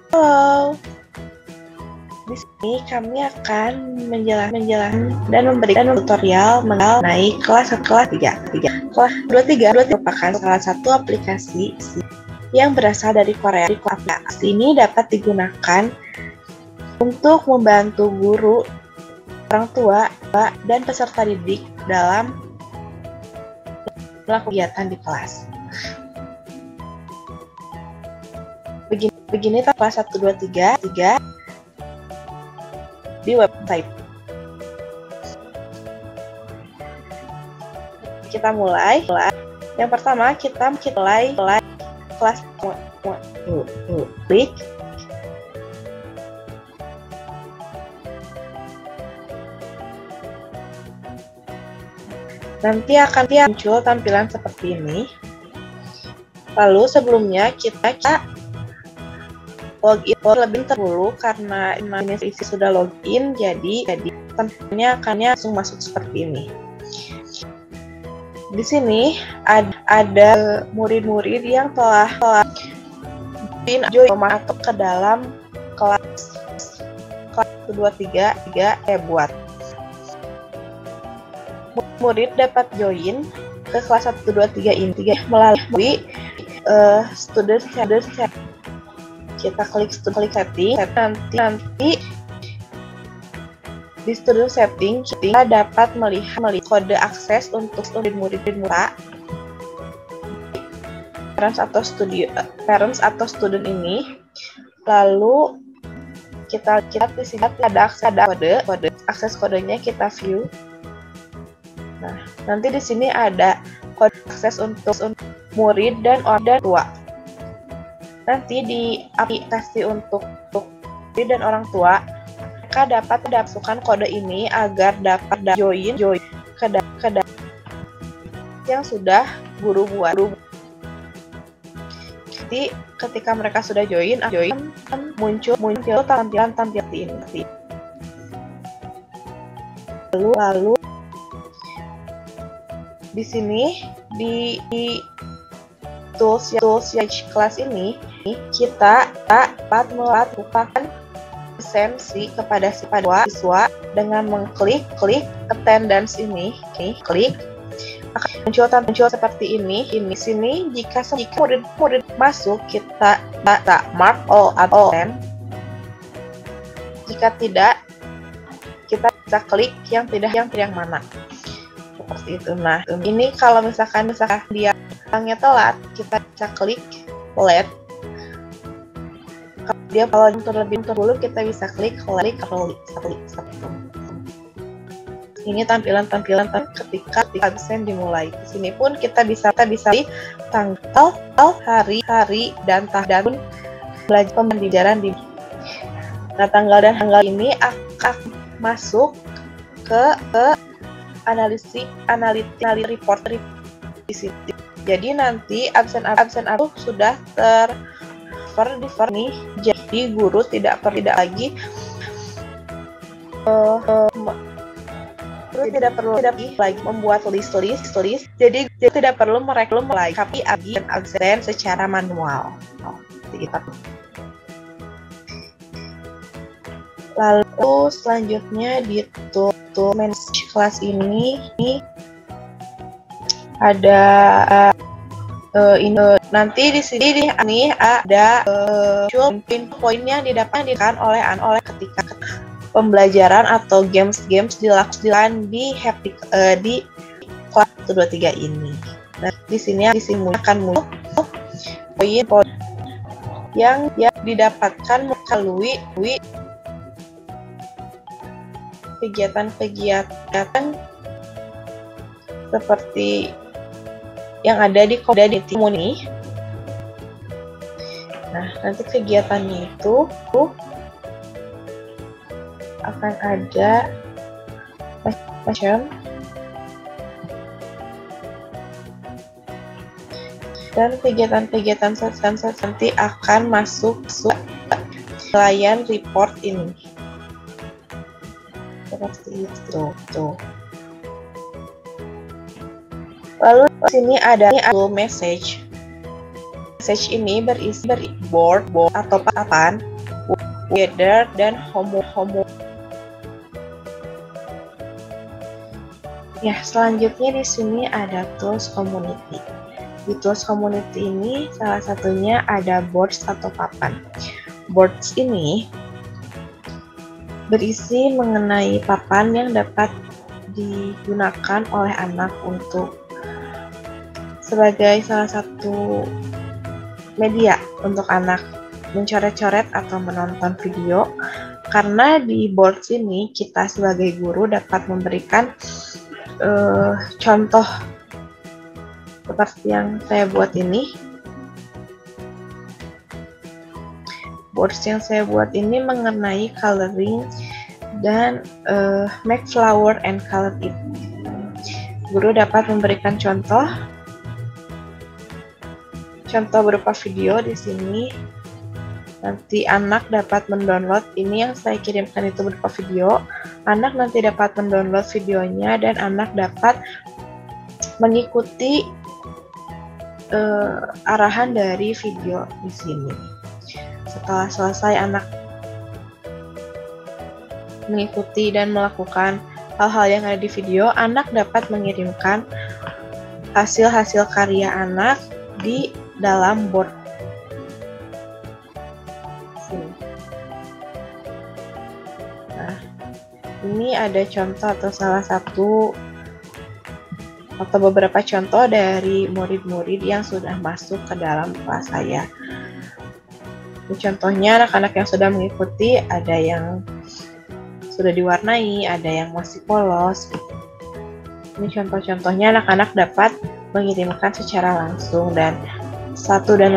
Halo, di sini kami akan menjelaskan dan memberikan tutorial mengenai kelas 3. Kelas 23 merupakan salah satu aplikasi yang berasal dari Korea. Aplikasi ini dapat digunakan untuk membantu guru, orang tua, dan peserta didik dalam melakukan kegiatan di kelas. Begini kelas 1, 2, 3 di website. Kita mulai. Yang pertama kita mulai kelas klik. Nanti akan muncul tampilan seperti ini. Lalu sebelumnya kita login terlebih dahulu karena ini sudah login, jadi tampilnya akan langsung masuk seperti ini. Di sini ada murid-murid yang telah join masuk ke dalam kelas 2, 3 buat. Murid dapat join ke kelas 1, 2, 3 ini melalui student chat. Kita klik setting, nanti di student setting kita dapat melihat kode akses untuk murid parents atau student ini. Lalu kita di sini ada kode akses kodenya, kita view. Nah, nanti di sini ada kode akses untuk murid dan orang tua. Nanti di aplikasi untuk murid dan orang tua, mereka dapat masukkan kode ini agar dapat join ke yang sudah guru buat. Jadi ketika mereka sudah join muncul tampilan ini. Lalu di sini di tools kelas ini kita dapat melakukan absensi kepada siswa dengan mengklik attendance ini. Klik akan muncul seperti ini. Sini jika murid masuk, kita mark all absent. Jika tidak, kita bisa klik yang mana. Seperti itu. Nah, ini kalau misalkan dia orangnya telat, kita bisa klik late. Kalau terlebih dahulu, kita bisa klik early. Ini tampilan ketika absen dimulai. Di sini pun kita bisa lihat tanggal, hari dan tahun pembelajaran di. Nah, tanggal ini akan masuk ke analitik report di sini. Jadi nanti absen aku sudah nih, jadi guru tidak lagi membuat list. Jadi tidak perlu mereka melengkapi absen secara manual. Lalu selanjutnya di tool manage kelas ini ada nanti di sini ada poin yang didapatkan oleh ketika pembelajaran atau games dilakukan di kelas 2, 3 ini. Nah, di sini akan muncul poin yang didapatkan melalui kegiatan seperti yang ada di Komuni. Nah, nanti kegiatannya itu akan ada macam dan kegiatan nanti akan masuk layan report ini. Seperti itu. Lalu di sini ada message. Message ini berisi board atau papan Weather, dan Homo. Ya, selanjutnya di sini ada Tools Community. Di Tools Community ini salah satunya ada boards atau papan. Boards ini berisi mengenai papan yang dapat digunakan oleh anak untuk sebagai salah satu media untuk anak mencoret-coret atau menonton video, karena di boards ini kita sebagai guru dapat memberikan contoh seperti yang saya buat ini. Boards yang saya buat ini mengenai coloring dan make flower and color it. Guru dapat memberikan contoh berupa video di sini. Nanti anak dapat mendownload, ini yang saya kirimkan itu berupa video. Anak nanti dapat mendownload videonya dan anak dapat mengikuti arahan dari video di sini. Setelah selesai anak mengikuti dan melakukan hal-hal yang ada di video, anak dapat mengirimkan hasil-hasil karya anak di dalam board. Nah, ini ada contoh atau salah satu atau beberapa contoh dari murid-murid yang sudah masuk ke dalam kelas saya. Ini contohnya anak-anak yang sudah mengikuti, ada yang sudah diwarnai, ada yang masih polos. Ini contoh-contohnya anak-anak dapat mengirimkan secara langsung, dan satu dan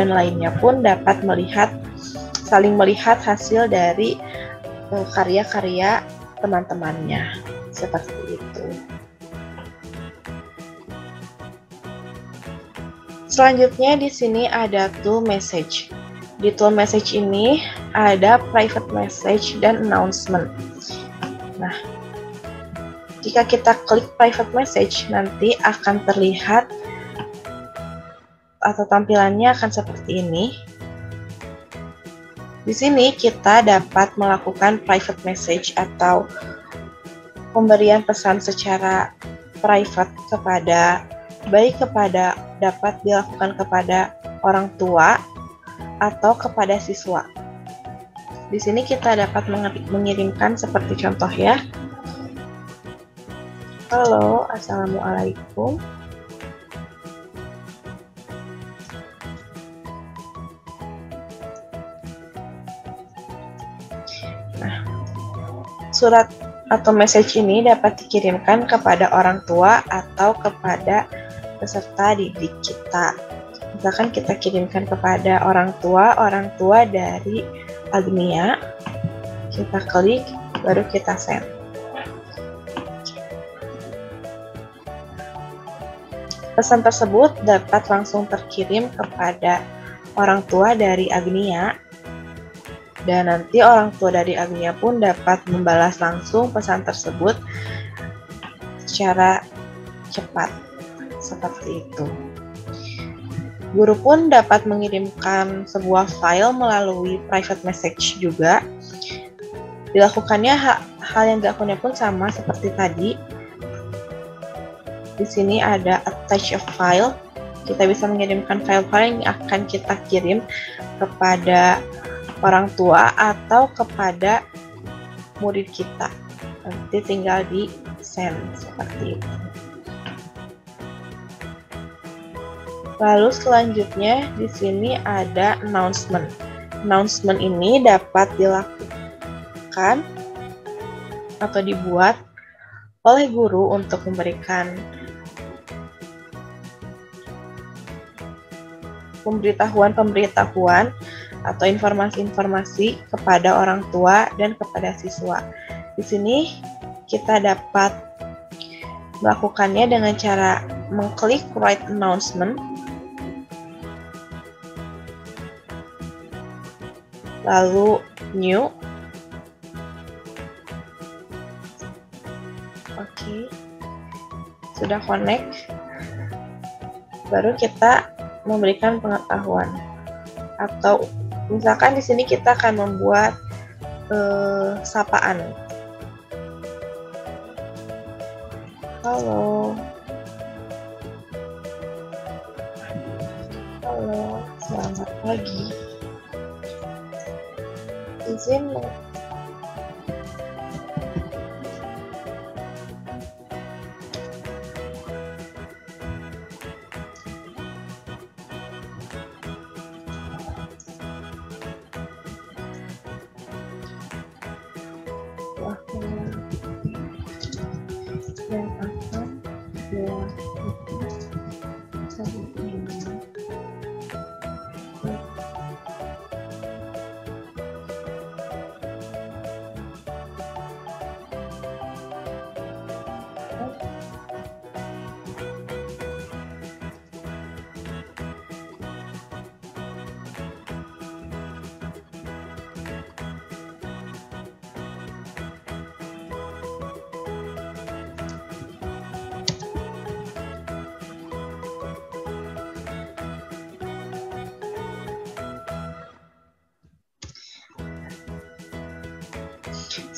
lainnya pun dapat saling melihat hasil dari karya-karya teman-temannya, seperti itu. Selanjutnya di sini ada tool message. Di tool message ini ada private message dan announcement. Nah, jika kita klik private message, nanti akan terlihat atau tampilannya akan seperti ini. Di sini kita dapat melakukan private message atau pemberian pesan secara private dapat dilakukan kepada orang tua atau kepada siswa. Di sini kita dapat mengirimkan seperti contoh ya. Halo, assalamualaikum. Nah, surat atau message ini dapat dikirimkan kepada orang tua atau kepada peserta didik kita. Misalkan kita kirimkan kepada orang tua dari Agnia, kita klik, baru kita send. Pesan tersebut dapat langsung terkirim kepada orang tua dari Agnia, dan nanti orang tua dari Agnia pun dapat membalas langsung pesan tersebut secara cepat, seperti itu. Guru pun dapat mengirimkan sebuah file melalui private message juga. Dilakukannya hal yang dilakukannya pun sama seperti tadi. Di sini ada attach a file. Kita bisa mengirimkan file-file yang akan kita kirim kepada orang tua atau kepada murid kita. Nanti tinggal di send seperti itu. Lalu selanjutnya di sini ada announcement. Announcement ini dapat dilakukan atau dibuat oleh guru untuk memberikan pemberitahuan atau informasi-informasi kepada orang tua dan kepada siswa. Di sini kita dapat melakukannya dengan cara mengklik write announcement, lalu new. Oke, sudah connect, baru kita memberikan pengetahuan atau Misalkan di sini kita akan membuat sapaan. Halo. Halo, selamat pagi. Izin yang akan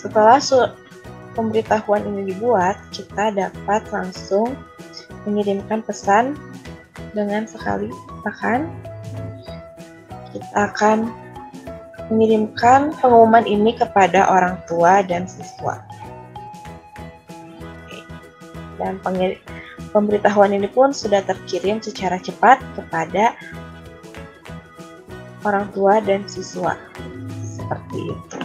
setelah pemberitahuan ini dibuat, kita dapat langsung mengirimkan pesan dengan sekali tekan. Kita akan mengirimkan pengumuman ini kepada orang tua dan siswa. Dan pemberitahuan ini pun sudah terkirim secara cepat kepada orang tua dan siswa. Seperti itu.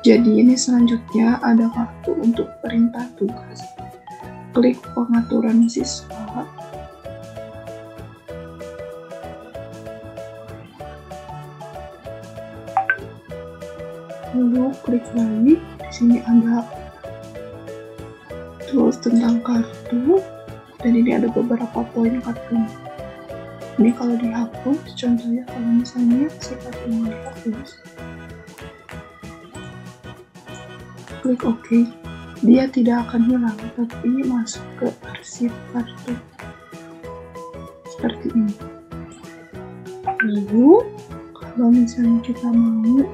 Jadi ini selanjutnya ada kartu untuk perintah tugas. Klik pengaturan siswa. Lalu klik lagi. Di sini ada tools tentang kartu. Dan ini ada beberapa poin kartu. Ini kalau dihapus, contohnya kalau misalnya si kartunya dihapus. Klik OK, dia tidak akan hilang, tapi masuk ke arsip kartu. Seperti ini. Lalu, kalau misalnya kita mau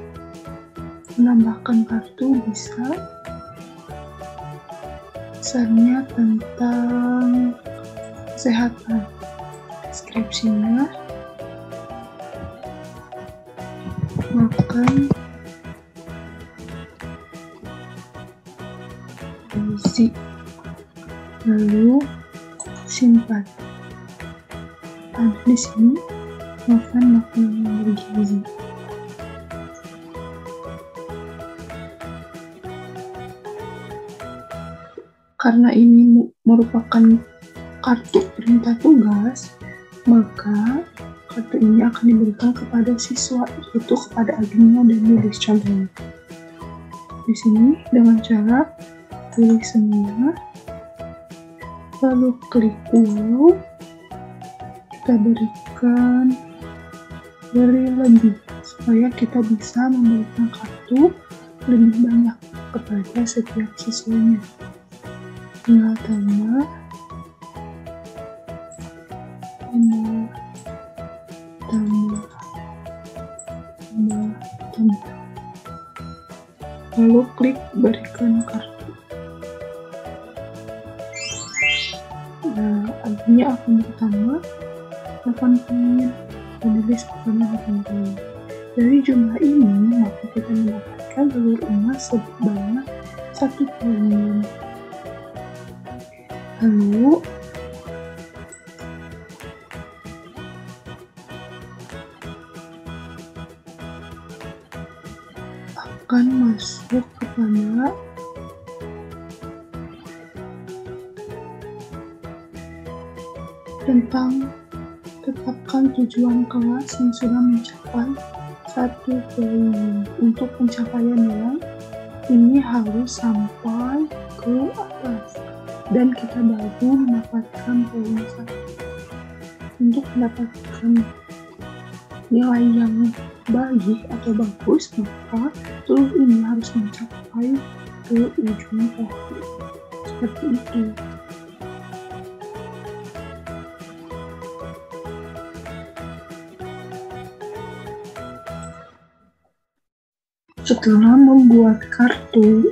menambahkan kartu, bisa. Misalnya tentang kesehatan. Deskripsinya, makan, gizi, lalu simpan. Ada di sini makan makanan yang bergizi. Karena ini merupakan kartu perintah tugas, maka kartu ini akan diberikan kepada siswa, yaitu kepada adminnya dan nulis contohnya. Di sini dengan cara pilih semua, lalu klik wow, kita beri lebih supaya kita bisa memberikan kartu lebih banyak kepada setiap siswanya. Tinggal tambah. Lalu klik berikan kartu. Nah, artinya akan bertambah 8 poin, dan list pertama 8 poin. Dari jumlah ini, maka kita mendapatkan telur emas sebanyak 1 poin. Lalu akan masuk kepada tentang tetapkan tujuan kelas yang sudah mencapai 1 poin. Untuk pencapaian yang ini harus sampai ke atas dan kita baru mendapatkan poin 1. Untuk mendapatkan nilai yang baik atau bagus, maka telur ini harus mencapai ke ujung pohon. Seperti itu. Setelah membuat kartu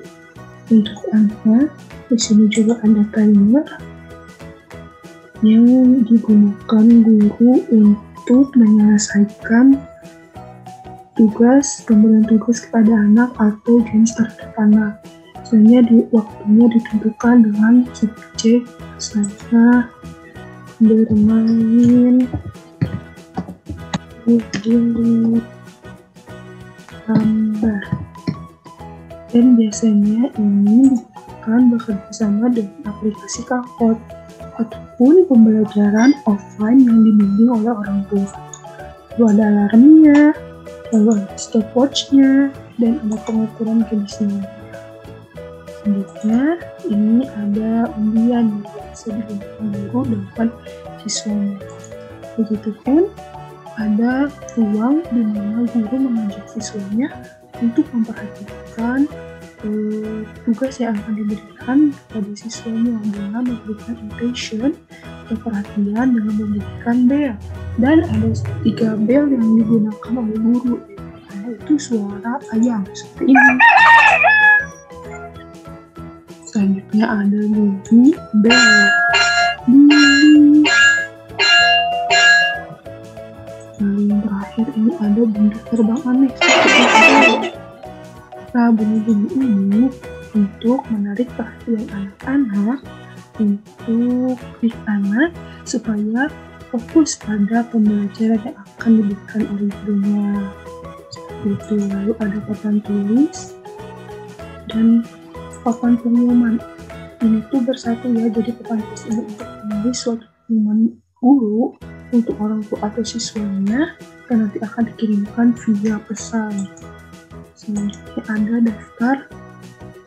untuk anak, di sini juga ada timer yang digunakan guru untuk menyelesaikan pemberian tugas kepada anak atau games terhadap anak. Sebenarnya waktunya ditentukan dengan subjek saja, bermain, berdiri, gambar. Dan biasanya ini digunakan bekerjasama dengan aplikasi Kahoot ataupun pembelajaran offline yang dibimbing oleh orang tua. Lalu ada alarmnya, lalu ada stopwatch-nya, dan ada pengukuran kondisinya. Selanjutnya, ini ada undian yang biasa digunakan guru dengan siswanya. Begitupun ada ruang di mana guru mengajak siswanya untuk memperhatikan tugas yang akan diberikan kepada siswanya dengan memberikan attention atau perhatian dengan memberikan bel. Dan ada 3 bel yang digunakan oleh guru, yaitu suara ayam seperti ini. Selanjutnya ada bunyi bel. Lalu yang terakhir ini ada benda terbang aneh seperti ini. Nah, bunyi-bunyi ini untuk menarik perhatian anak-anak, untuk anak supaya fokus pada pembelajaran yang akan diberikan oleh gurunya. Seperti itu. Lalu ada papan tulis dan papan pengumuman. Ini tuh bersatu ya, jadi papan tulis ini untuk menulis suatu pengumuman guru untuk orang tua atau siswanya dan nanti akan dikirimkan via pesan. Selanjutnya ada daftar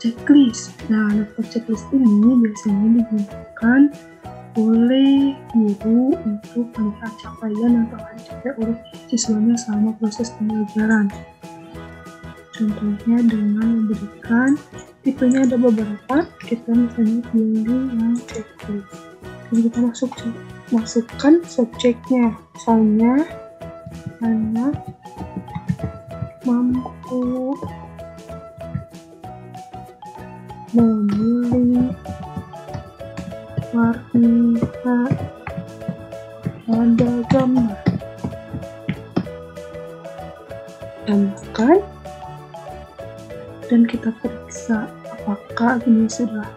checklist. Nah, daftar checklist ini biasanya digunakan oleh guru untuk melihat capaian yang telah dicapai oleh siswanya selama proses pembelajaran. Contohnya dengan memberikan, tipenya ada beberapa, kita misalnya pilih yang checklist. Dan kita masukkan subjeknya, misalnya anak mampu memilih warna pada gambar. Tambahkan dan kita periksa apakah ini sudah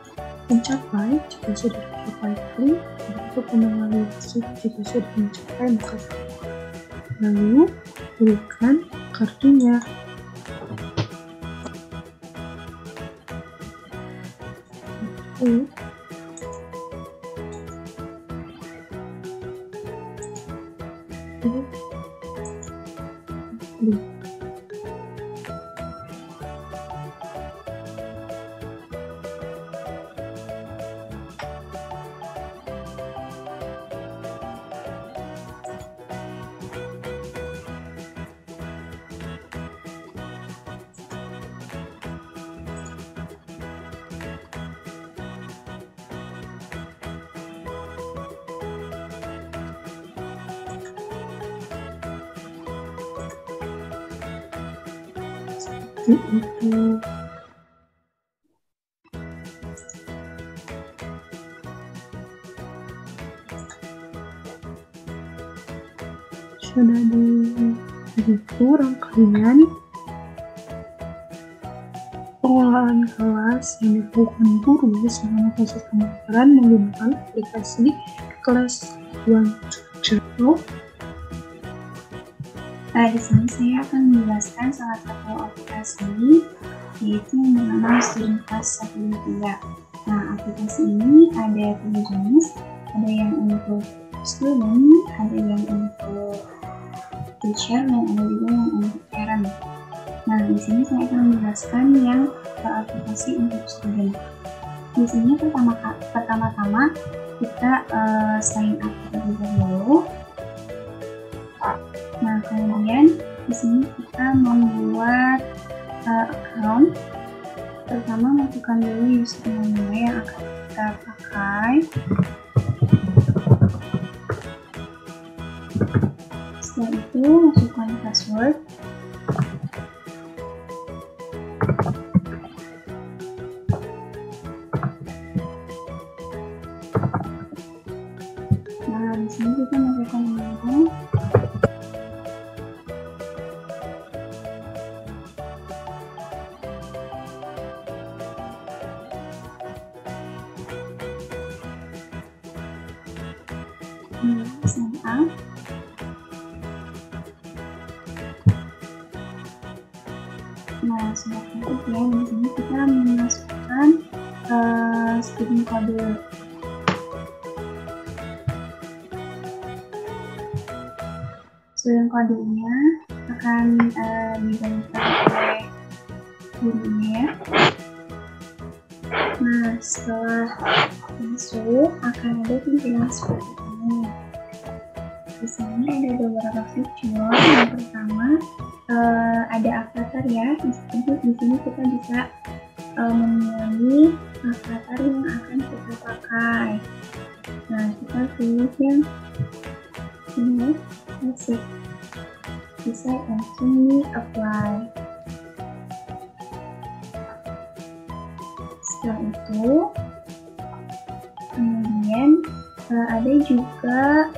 mencapai. Jika sudah mencapai, klik untuk mengevaluasi. Jika sudah mencapai, maka lalu berikan kartunya. Itu sudah begitu rangkaian pengelolaan kelas yang dilakukan guru selama proses pembelajaran menggunakan aplikasi Kelas One Tutor. Di sini saya akan menjelaskan salah satu aplikasi, yaitu yang bernama Student Class 123. Nah, aplikasi ini ada 3 jenis, ada yang untuk student, ada yang untuk teacher, dan ada juga yang untuk parent. Nah, di sini saya akan menjelaskan yang aplikasi untuk student. Di sini pertama-tama kita sign up terlebih dahulu. Nah, kemudian di sini kita membuat account. Pertama, masukkan dulu username yang akan kita pakai. Setelah itu, masukkan password. SMA. Nah, sobat cantik ya, di sini kita memasukkan student code. Student codenya akan diberikan oleh gurunya ya. Nah, setelah masuk akan ada tampilan seperti ini. Di sini ada beberapa fitur. Yang pertama ada avatar ya. Di sini kita bisa memilih avatar yang akan kita pakai. Nah, kita pilih yang ini basic. Bisa langsung di apply. Setelah itu kemudian ada juga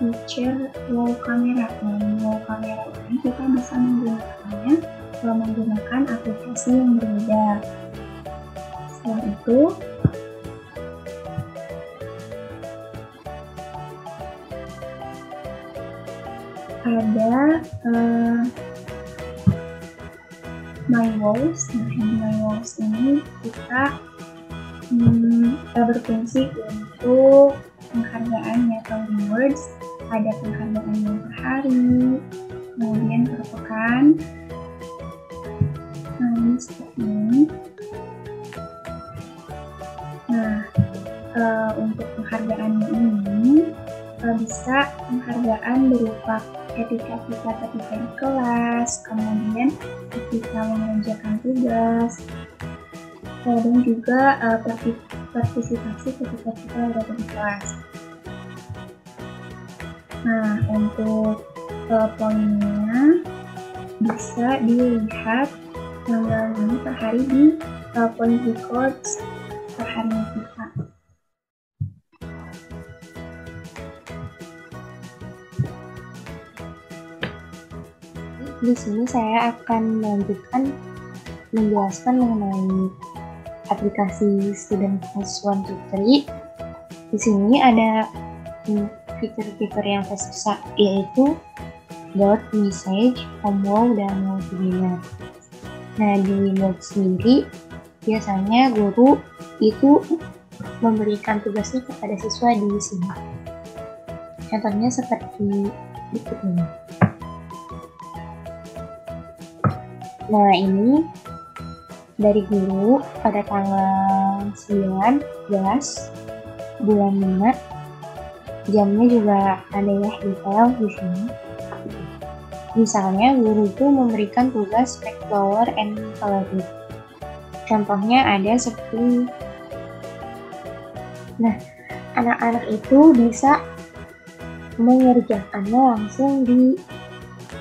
feature wall camera. Nah, wall camera ini kita bisa menggunakannya menggunakan aplikasi yang berbeda. Setelah itu ada My Walls. Nah, di My Walls ini kita berfungsi untuk penghargaan atau rewards. Ada penghargaan yang per hari, kemudian per pekan. Nah, ini seperti ini. Nah, untuk penghargaan ini bisa penghargaan berupa ketika di kelas, kemudian ketika mengerjakan tugas, dan juga partisipasi ketika kita berada di kelas. Nah, untuk poinnya bisa dilihat tanggal ini per hari di point records per hari kita. Di sini saya akan melanjutkan menjelaskan mengenai aplikasi Student Class 1, 2, 3. Di sini ada fitur-fitur yang tersisa, yaitu Board, Message, Homework, dan Multimedia. Nah, di Board sendiri biasanya guru itu memberikan tugasnya kepada siswa di sini. Contohnya seperti berikut ini. Nah, ini dari guru pada tanggal 19 bulan 5. Jamnya juga ada ya detail di sini. Misalnya guru itu memberikan tugas make flower and color it. Contohnya ada seperti ini. Nah, anak-anak itu bisa mengerjakannya langsung di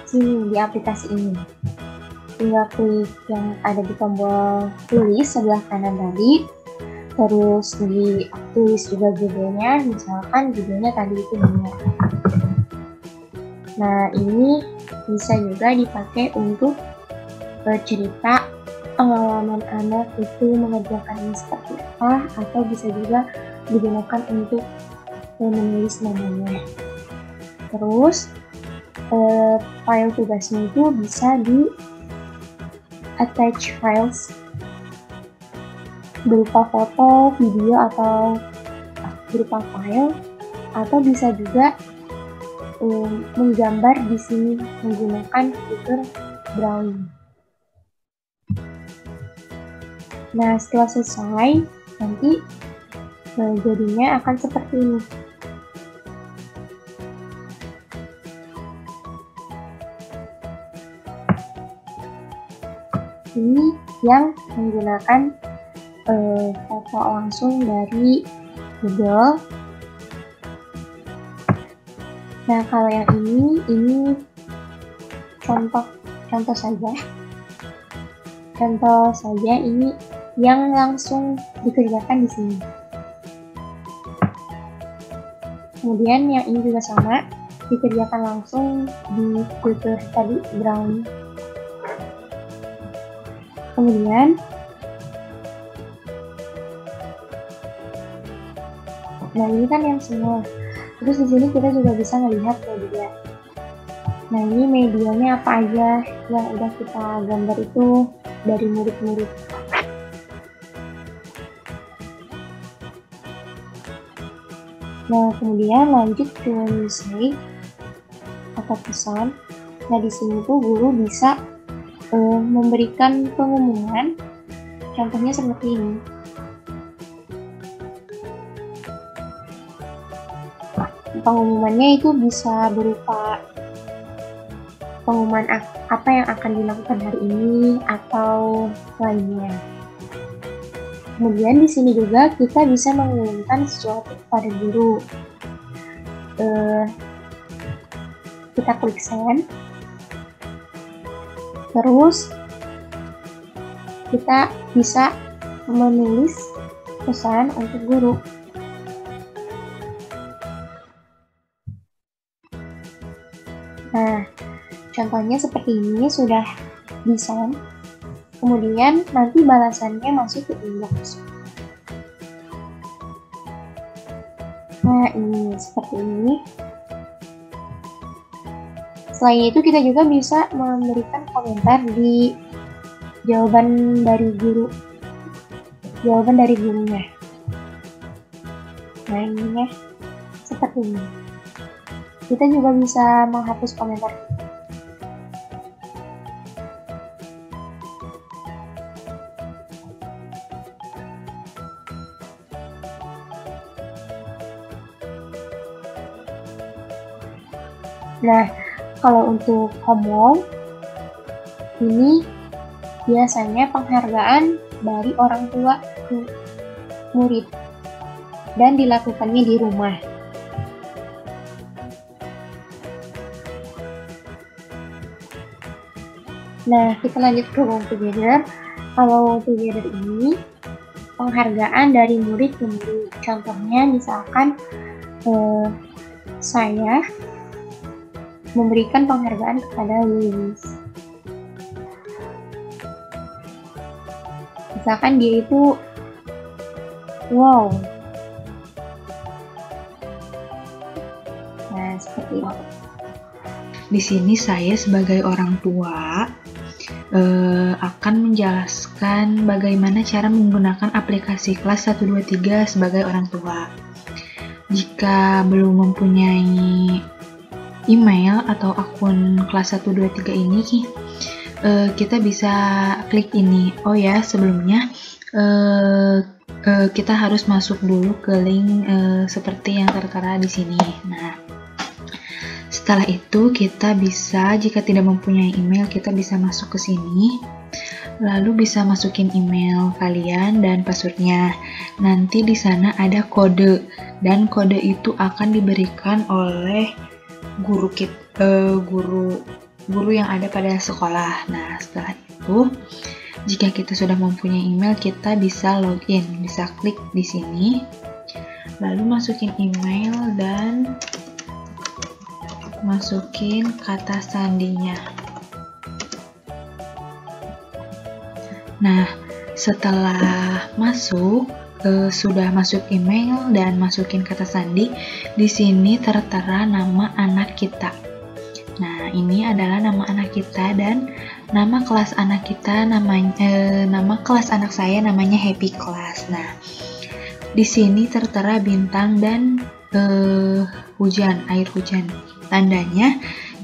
sini, di aplikasi ini. Tinggal klik yang ada di tombol tulis sebelah kanan tadi, terus ditulis juga judulnya, misalkan judulnya tadi itu benar. Nah, ini bisa juga dipakai untuk cerita pengalaman anak itu mengerjakannya seperti apa, atau bisa juga digunakan untuk menulis namanya. Terus file tugasnya itu bisa di attach files berupa foto, video, atau berupa file, atau bisa juga menggambar di sini menggunakan fitur drawing. Nah, setelah selesai nanti jadinya akan seperti ini. Ini yang menggunakan foto langsung dari Google. Nah, kalau yang ini contoh saja. Contoh saja ini yang langsung dikerjakan di sini. Kemudian yang ini juga sama, dikerjakan langsung di fitur tadi drawing. Kemudian nah, ini kan yang semua. Terus di sini kita juga bisa melihat media. Nah, ini medianya apa aja yang udah kita gambar itu dari murid-murid. Nah, kemudian lanjut ke message atau pesan. Nah, di sini tuh guru bisa memberikan pengumuman, contohnya seperti ini. Pengumumannya itu bisa berupa pengumuman apa yang akan dilakukan hari ini atau lainnya. Kemudian di sini juga kita bisa mengumumkan sesuatu kepada guru. Kita klik send. Terus kita bisa menulis pesan untuk guru. Nah, contohnya seperti ini sudah di-send. Kemudian nanti balasannya masuk ke inbox. Nah, ini seperti ini. Selain itu kita juga bisa memberikan komentar di jawaban dari gurunya. Nah, ini ya, seperti ini. Kita juga bisa menghapus komentar. Nah, kalau untuk homework, ini biasanya penghargaan dari orang tua ke murid dan dilakukannya di rumah. Nah, kita lanjut ke Work Together. Kalau Work Together ini penghargaan dari murid ke murid. Contohnya misalkan saya memberikan penghargaan kepada Luis. Misalkan dia itu wow. Nah, seperti itu. Di sini saya sebagai orang tua akan menjelaskan bagaimana cara menggunakan aplikasi kelas 123 sebagai orang tua. Jika belum mempunyai email atau akun kelas 123 ini, kita bisa klik ini. Oh ya, sebelumnya kita harus masuk dulu ke link seperti yang tertera di sini. Nah, setelah itu kita bisa, jika tidak mempunyai email, kita bisa masuk ke sini. Lalu bisa masukin email kalian dan passwordnya. Nanti di sana ada kode, dan kode itu akan diberikan oleh guru yang ada pada sekolah. Nah, setelah itu, jika kita sudah mempunyai email, kita bisa login, bisa klik di sini, lalu masukin email dan masukin kata sandinya. Nah, setelah sudah masuk email dan masukin kata sandi, di sini tertera nama anak kita. Nah, ini adalah nama anak kita dan nama kelas anak kita nama kelas anak saya namanya Happy Class. Nah, di sini tertera bintang dan air hujan. Tandanya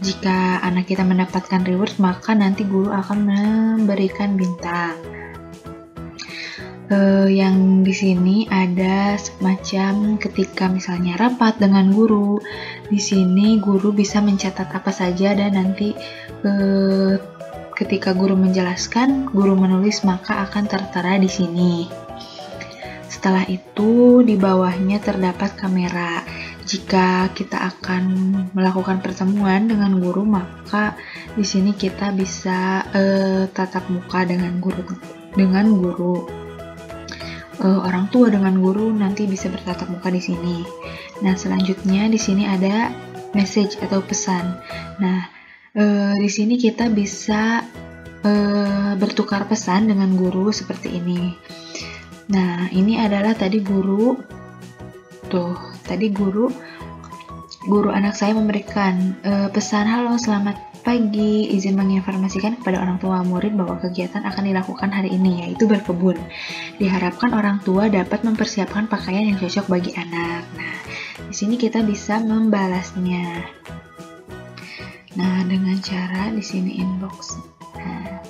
jika anak kita mendapatkan reward, maka nanti guru akan memberikan bintang. Yang di sini ada semacam ketika misalnya rapat dengan guru, di sini guru bisa mencatat apa saja dan nanti ketika guru menjelaskan, guru menulis, maka akan tertera di sini. Setelah itu di bawahnya terdapat kamera. Jika kita akan melakukan pertemuan dengan guru, maka di sini kita bisa tatap muka dengan guru. Orang tua dengan guru nanti bisa bertatap muka di sini. Nah, selanjutnya di sini ada message atau pesan. Nah, di sini kita bisa bertukar pesan dengan guru seperti ini. Nah, ini adalah tadi guru guru anak saya memberikan pesan, "Halo, selamat pagi, izin menginformasikan kepada orang tua murid bahwa kegiatan akan dilakukan hari ini, yaitu berkebun. Diharapkan orang tua dapat mempersiapkan pakaian yang cocok bagi anak." Nah, di sini kita bisa membalasnya. Nah, dengan cara di sini inbox. Nah,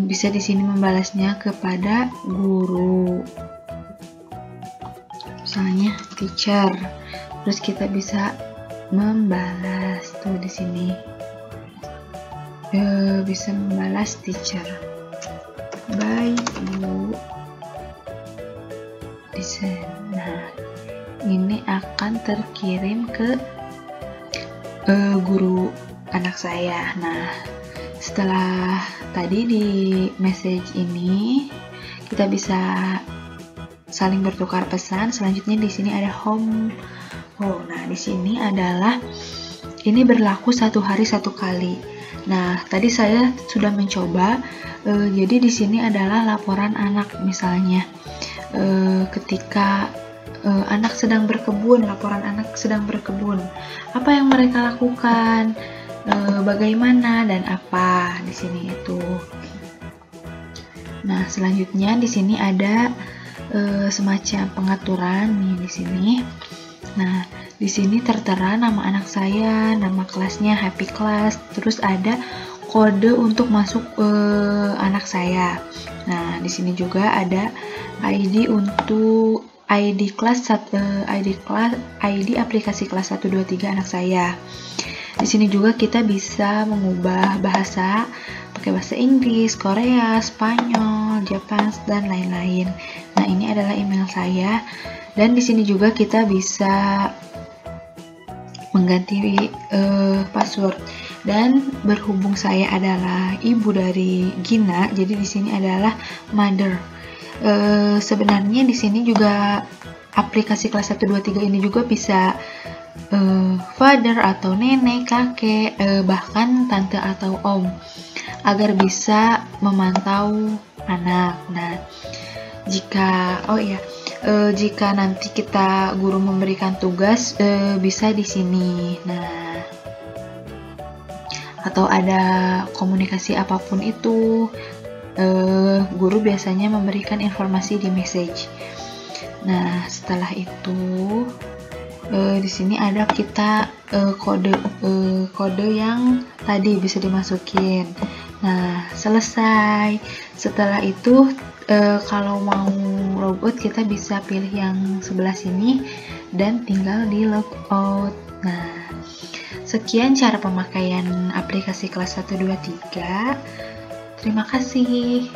bisa di sini membalasnya kepada guru. Misalnya teacher. Terus kita bisa membalas tuh di sini. Bisa membalas teacher. Bye Bu. Desain. Nah, ini akan terkirim ke guru anak saya. Nah, setelah tadi di message ini kita bisa saling bertukar pesan. Selanjutnya di sini ada home. Nah, di sini adalah ini berlaku 1 hari 1 kali. Nah, tadi saya sudah mencoba. Jadi di sini adalah laporan anak, misalnya ketika anak sedang berkebun, laporan anak sedang berkebun. Apa yang mereka lakukan? Bagaimana dan apa di sini itu. Nah, selanjutnya di sini ada semacam pengaturan nih di sini. Nah, di sini tertera nama anak saya, nama kelasnya Happy Class, terus ada kode untuk masuk anak saya. Nah, di sini juga ada ID untuk ID aplikasi kelas 1 2 3 anak saya. Di sini juga kita bisa mengubah bahasa, pakai bahasa Inggris, Korea, Spanyol, Jepang, dan lain-lain. Nah, ini adalah email saya. Dan di sini juga kita bisa mengganti password. Dan berhubung saya adalah ibu dari Gina, jadi di sini adalah mother. Sebenarnya di sini juga aplikasi kelas 1 2 3 ini juga bisa father atau nenek, kakek, bahkan tante atau om, agar bisa memantau anak. Nah, jika nanti kita guru memberikan tugas, bisa di sini. Nah, atau ada komunikasi apapun itu, guru biasanya memberikan informasi di message. Nah, setelah itu di sini ada kita kode yang tadi bisa dimasukin. Nah, selesai. Setelah itu kalau mau logout kita bisa pilih yang sebelah sini dan tinggal di logout. Nah, sekian cara pemakaian aplikasi kelas 1 2 3. Terima kasih.